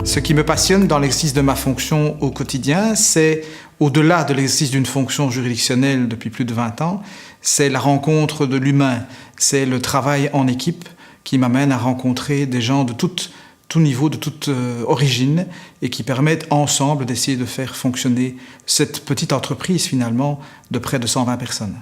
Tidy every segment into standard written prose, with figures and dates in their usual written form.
Ce qui me passionne dans l'exercice de ma fonction au quotidien, c'est, au-delà de l'exercice d'une fonction juridictionnelle depuis plus de 20 ans, c'est la rencontre de l'humain, c'est le travail en équipe qui m'amène à rencontrer des gens de tout niveau, de toute origine, et qui permettent ensemble d'essayer de faire fonctionner cette petite entreprise finalement de près de 120 personnes.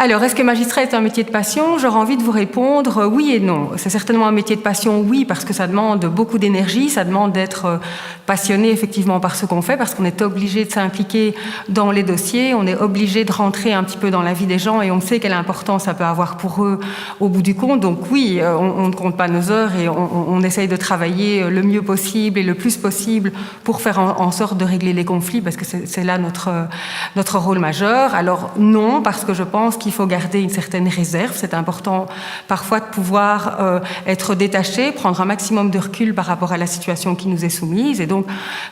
Alors, est-ce que magistrat est un métier de passion? J'aurais envie de vous répondre oui et non. C'est certainement un métier de passion, oui, parce que ça demande beaucoup d'énergie, ça demande d'être passionné effectivement par ce qu'on fait, parce qu'on est obligé de s'impliquer dans les dossiers, on est obligé de rentrer un petit peu dans la vie des gens et on sait quelle importance ça peut avoir pour eux au bout du compte. Donc oui, on ne compte pas nos heures et on essaye de travailler le mieux possible et le plus possible pour faire en sorte de régler les conflits, parce que c'est là notre rôle majeur. Alors non, parce que je pense qu'il faut garder une certaine réserve. C'est important parfois de pouvoir être détaché, prendre un maximum de recul par rapport à la situation qui nous est soumise. Et donc,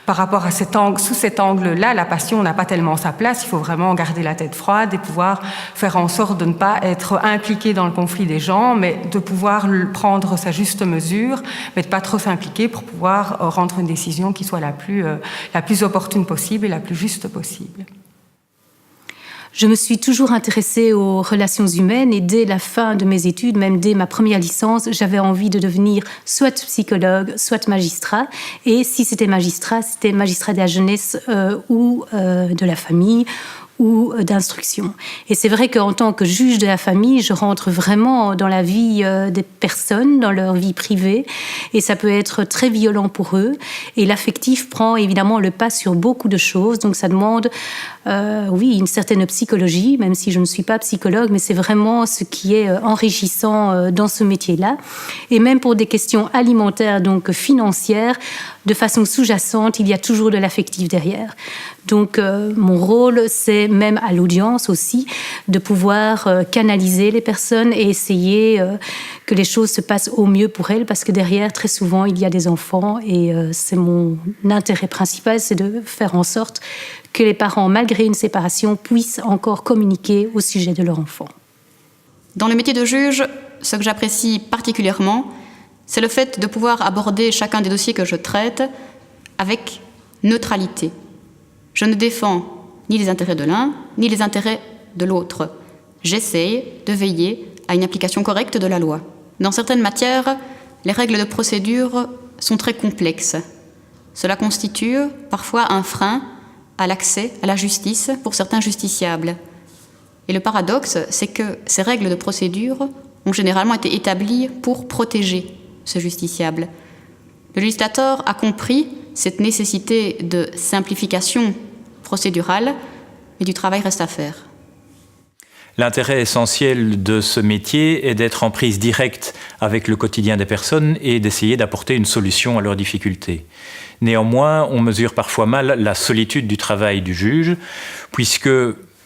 par rapport à sous cet angle-là, la passion n'a pas tellement sa place. Il faut vraiment garder la tête froide et pouvoir faire en sorte de ne pas être impliqué dans le conflit des gens, mais de pouvoir prendre sa juste mesure, mais de ne pas trop s'impliquer pour pouvoir rendre une décision qui soit la plus opportune possible et la plus juste possible. Je me suis toujours intéressée aux relations humaines et dès la fin de mes études, même dès ma première licence, j'avais envie de devenir soit psychologue, soit magistrat. Et si c'était magistrat de la jeunesse ou de la famille ou d'instruction. Et c'est vrai qu'en tant que juge de la famille, je rentre vraiment dans la vie des personnes, dans leur vie privée, et ça peut être très violent pour eux. Et l'affectif prend évidemment le pas sur beaucoup de choses, donc ça demande, oui, une certaine psychologie, même si je ne suis pas psychologue, mais c'est vraiment ce qui est enrichissant dans ce métier-là. Et même pour des questions alimentaires, donc financières, de façon sous-jacente, il y a toujours de l'affectif derrière. Donc mon rôle, c'est même à l'audience aussi, de pouvoir canaliser les personnes et essayer que les choses se passent au mieux pour elles, parce que derrière, très souvent, il y a des enfants et c'est mon intérêt principal, c'est de faire en sorte que les parents, malgré une séparation, puissent encore communiquer au sujet de leur enfant. Dans le métier de juge, ce que j'apprécie particulièrement, c'est le fait de pouvoir aborder chacun des dossiers que je traite avec neutralité. Je ne défends ni les intérêts de l'un, ni les intérêts de l'autre. J'essaye de veiller à une application correcte de la loi. Dans certaines matières, les règles de procédure sont très complexes. Cela constitue parfois un frein à l'accès à la justice pour certains justiciables. Et le paradoxe, c'est que ces règles de procédure ont généralement été établies pour protéger ce justiciable. Le législateur a compris cette nécessité de simplification procédurale, mais du travail reste à faire. L'intérêt essentiel de ce métier est d'être en prise directe avec le quotidien des personnes et d'essayer d'apporter une solution à leurs difficultés. Néanmoins, on mesure parfois mal la solitude du travail du juge, puisque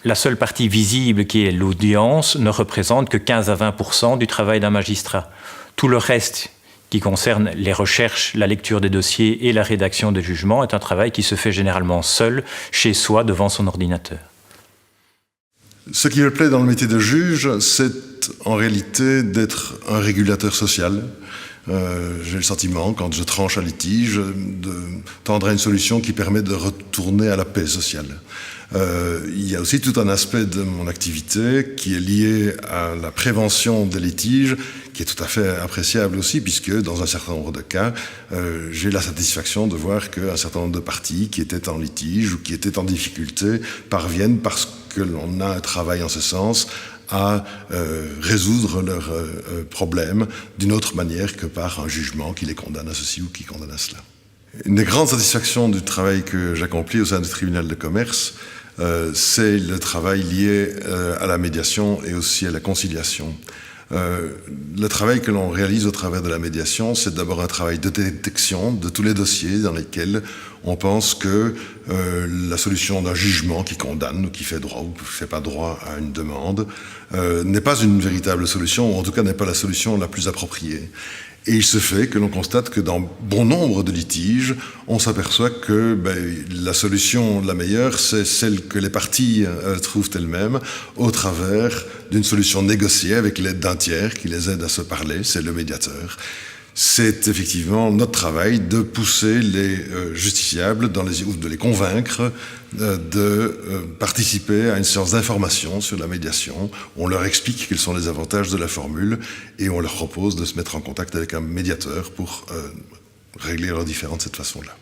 la seule partie visible qui est l'audience ne représente que 15 à 20% du travail d'un magistrat. Tout le reste qui concerne les recherches, la lecture des dossiers et la rédaction des jugements est un travail qui se fait généralement seul, chez soi, devant son ordinateur. Ce qui me plaît dans le métier de juge, c'est en réalité d'être un régulateur social. J'ai le sentiment, quand je tranche un litige, de tendre à une solution qui permet de retourner à la paix sociale. Il y a aussi tout un aspect de mon activité qui est lié à la prévention des litiges, qui est tout à fait appréciable aussi, puisque dans un certain nombre de cas, j'ai la satisfaction de voir qu'un certain nombre de parties qui étaient en litige ou qui étaient en difficulté parviennent, parce que l'on a un travail en ce sens, à résoudre leurs problèmes d'une autre manière que par un jugement qui les condamne à ceci ou qui condamne à cela. Une des grandes satisfactions du travail que j'accomplis au sein du tribunal de commerce, c'est le travail lié à la médiation et aussi à la conciliation. Le travail que l'on réalise au travers de la médiation, c'est d'abord un travail de détection de tous les dossiers dans lesquels on pense que la solution d'un jugement qui condamne ou qui fait droit ou qui ne fait pas droit à une demande n'est pas une véritable solution, ou en tout cas n'est pas la solution la plus appropriée. Et il se fait que l'on constate que dans bon nombre de litiges, on s'aperçoit que la solution la meilleure, c'est celle que les parties trouvent elles-mêmes au travers d'une solution négociée avec l'aide d'un tiers qui les aide à se parler, c'est le médiateur. C'est effectivement notre travail de pousser les justiciables ou de les convaincre de participer à une séance d'information sur la médiation. On leur explique quels sont les avantages de la formule et on leur propose de se mettre en contact avec un médiateur pour régler leurs différends de cette façon-là.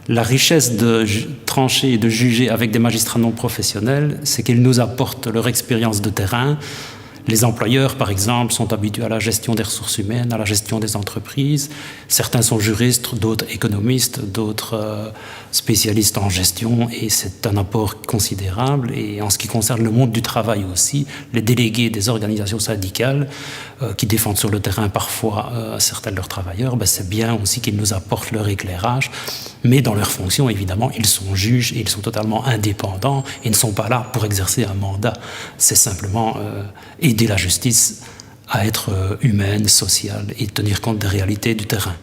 La richesse de trancher et de juger avec des magistrats non professionnels, c'est qu'ils nous apportent leur expérience de terrain. Les employeurs, par exemple, sont habitués à la gestion des ressources humaines, à la gestion des entreprises. Certains sont juristes, d'autres économistes, d'autres spécialistes en gestion, et c'est un apport considérable. Et en ce qui concerne le monde du travail aussi, les délégués des organisations syndicales qui défendent sur le terrain parfois certains de leurs travailleurs, c'est bien aussi qu'ils nous apportent leur éclairage. Mais dans leurs fonctions, évidemment, ils sont juges et ils sont totalement indépendants et ne sont pas là pour exercer un mandat. C'est simplement aider la justice à être humaine, sociale et tenir compte des réalités du terrain.